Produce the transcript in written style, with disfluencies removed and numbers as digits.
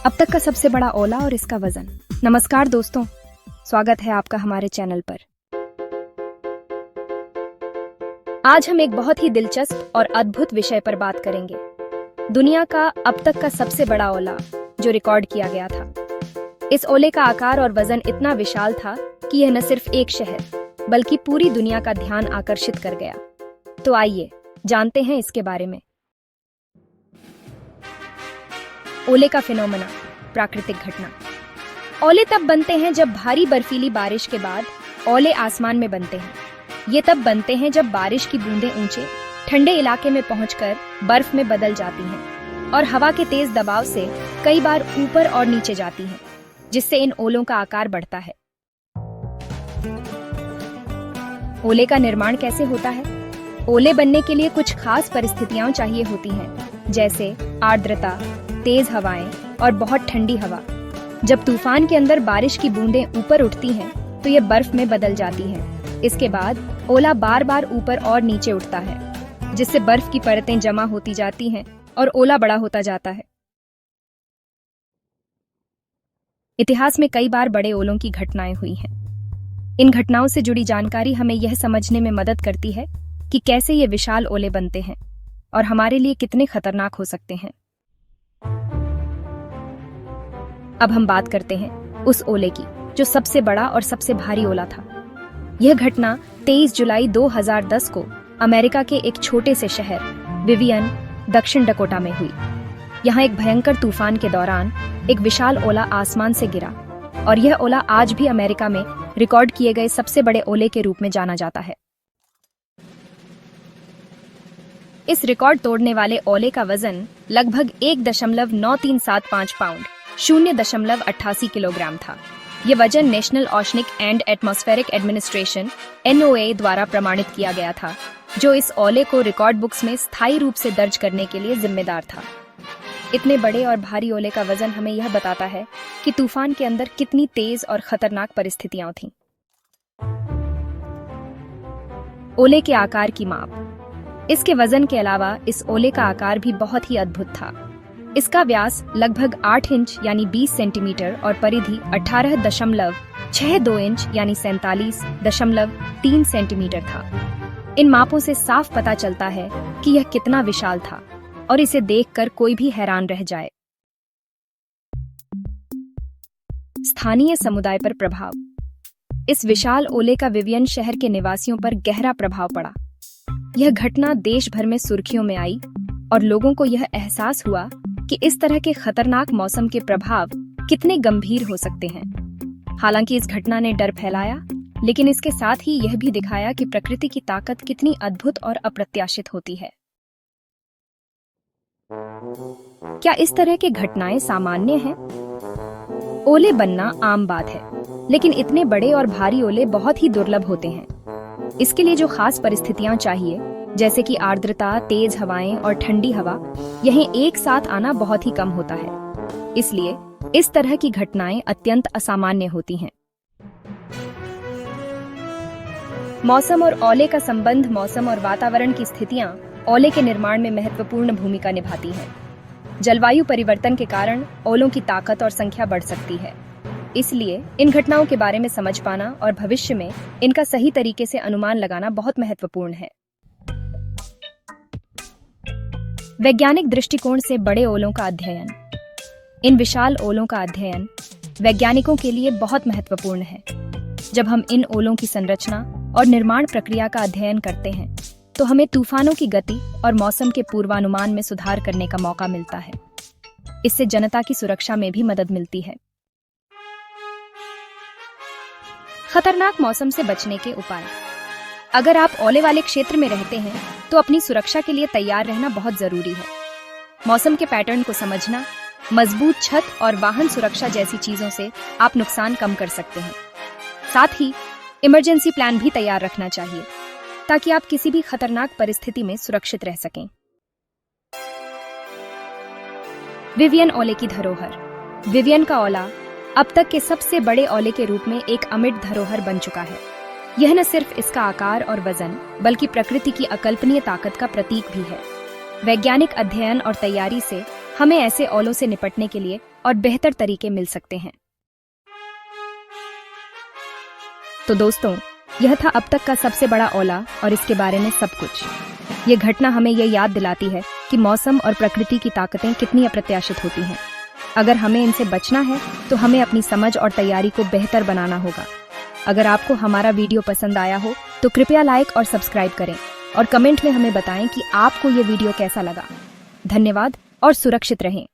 अब तक का सबसे बड़ा ओला और इसका वजन। नमस्कार दोस्तों, स्वागत है आपका हमारे चैनल पर। आज हम एक बहुत ही दिलचस्प और अद्भुत विषय पर बात करेंगे। दुनिया का अब तक का सबसे बड़ा ओला जो रिकॉर्ड किया गया था। इस ओले का आकार और वजन इतना विशाल था कि यह न सिर्फ एक शहर बल्कि पूरी दुनिया का ध्यान आकर्षित कर गया। तो आइए जानते हैं इसके बारे में। ओले का फिनोमेना, प्राकृतिक घटना। ओले तब बनते हैं जब भारी बर्फीली बारिश के बाद ओले आसमान में बनते हैं। ये तब बनते हैं जब बारिश की बूंदें ऊंचे ठंडे इलाके में पहुंचकर बर्फ में बदल जाती हैं और हवा के तेज दबाव से कई बार ऊपर और नीचे जाती हैं, जिससे इन ओलों का आकार बढ़ता है। ओले का निर्माण कैसे होता है? ओले बनने के लिए कुछ खास परिस्थितियां चाहिए होती हैं, जैसे आर्द्रता, तेज हवाएं और बहुत ठंडी हवा। जब तूफान के अंदर बारिश की बूंदें ऊपर उठती हैं, तो ये बर्फ में बदल जाती हैं। इसके बाद ओला बार बार ऊपर और नीचे उठता है, जिससे बर्फ की परतें जमा होती जाती हैं और ओला बड़ा होता जाता है। इतिहास में कई बार बड़े ओलों की घटनाएं हुई हैं। इन घटनाओं से जुड़ी जानकारी हमें यह समझने में मदद करती है कि कैसे ये विशाल ओले बनते हैं और हमारे लिए कितने खतरनाक हो सकते हैं। अब हम बात करते हैं उस ओले की जो सबसे बड़ा और सबसे भारी ओला था। यह घटना 23 जुलाई 2010 को अमेरिका के एक छोटे से शहर विवियन, दक्षिण डकोटा में हुई। यहाँ एक भयंकर तूफान के दौरान एक विशाल ओला आसमान से गिरा और यह ओला आज भी अमेरिका में रिकॉर्ड किए गए सबसे बड़े ओले के रूप में जाना जाता है। इस रिकॉर्ड तोड़ने वाले ओले का वजन लगभग 1.9375 पाउंड 0.88 किलोग्राम था। यह वजन national oceanic and atmospheric administration (NOAA) द्वारा प्रमाणित किया गया था, जो इस ओले को रिकॉर्ड बुक्स में स्थायी रूप से दर्ज करने के लिए जिम्मेदार था। इतने बड़े और भारी ओले का वजन हमें यह बताता है कि तूफान के अंदर कितनी तेज और खतरनाक परिस्थितियां थीं। ओले के आकार की माप। इसके वजन के अलावा इस ओले का आकार भी बहुत ही अद्भुत था। इसका व्यास लगभग 8 इंच यानी 20 सेंटीमीटर और परिधि 18.62 इंच यानी 47.3 सेंटीमीटर था। इन मापों से साफ पता चलता है कि यह कितना विशाल था और इसे देखकर कोई भी हैरान रह जाए। स्थानीय समुदाय पर प्रभाव। इस विशाल ओले का विवियन शहर के निवासियों पर गहरा प्रभाव पड़ा। यह घटना देश भर में सुर्खियों में आई और लोगों को यह एहसास हुआ कि इस तरह के खतरनाक मौसम के प्रभाव कितने गंभीर हो सकते हैं। हालांकि इस घटना ने डर फैलाया, लेकिन इसके साथ ही यह भी दिखाया कि प्रकृति की ताकत कितनी अद्भुत और अप्रत्याशित होती है। क्या इस तरह की घटनाएं सामान्य हैं? ओले बनना आम बात है, लेकिन इतने बड़े और भारी ओले बहुत ही दुर्लभ होते हैं। इसके लिए जो खास परिस्थितियां चाहिए, जैसे कि आर्द्रता, तेज हवाएं और ठंडी हवा, यह एक साथ आना बहुत ही कम होता है। इसलिए इस तरह की घटनाएं अत्यंत असामान्य होती हैं। मौसम और ओले का संबंध। मौसम और वातावरण की स्थितियां ओले के निर्माण में महत्वपूर्ण भूमिका निभाती हैं। जलवायु परिवर्तन के कारण ओलों की ताकत और संख्या बढ़ सकती है। इसलिए इन घटनाओं के बारे में समझ पाना और भविष्य में इनका सही तरीके से अनुमान लगाना बहुत महत्वपूर्ण है। वैज्ञानिक दृष्टिकोण से बड़े ओलों का अध्ययन। इन विशाल ओलों का अध्ययन वैज्ञानिकों के लिए बहुत महत्वपूर्ण है। जब हम इन ओलों की संरचना और निर्माण प्रक्रिया का अध्ययन करते हैं, तो हमें तूफानों की गति और मौसम के पूर्वानुमान में सुधार करने का मौका मिलता है। इससे जनता की सुरक्षा में भी मदद मिलती है। खतरनाक मौसम से बचने के उपाय। अगर आप ओले वाले क्षेत्र में रहते हैं, तो अपनी सुरक्षा के लिए तैयार रहना बहुत जरूरी है। मौसम के पैटर्न को समझना, मजबूत छत और वाहन सुरक्षा जैसी चीजों से आप नुकसान कम कर सकते हैं। साथ ही इमरजेंसी प्लान भी तैयार रखना चाहिए, ताकि आप किसी भी खतरनाक परिस्थिति में सुरक्षित रह सकें। विवियन ओले की धरोहर। विवियन का ओला अब तक के सबसे बड़े ओले के रूप में एक अमिट धरोहर बन चुका है। यह न सिर्फ इसका आकार और वजन, बल्कि प्रकृति की अकल्पनीय ताकत का प्रतीक भी है। वैज्ञानिक अध्ययन और तैयारी से हमें ऐसे ओलों से निपटने के लिए और बेहतर तरीके मिल सकते हैं। तो दोस्तों, यह था अब तक का सबसे बड़ा ओला और इसके बारे में सब कुछ। ये घटना हमें यह याद दिलाती है कि मौसम और प्रकृति की ताकतें कितनी अप्रत्याशित होती हैं। अगर हमें इनसे बचना है तो हमें अपनी समझ और तैयारी को बेहतर बनाना होगा। अगर आपको हमारा वीडियो पसंद आया हो तो कृपया लाइक और सब्सक्राइब करें और कमेंट में हमें बताएं कि आपको ये वीडियो कैसा लगा। धन्यवाद और सुरक्षित रहें।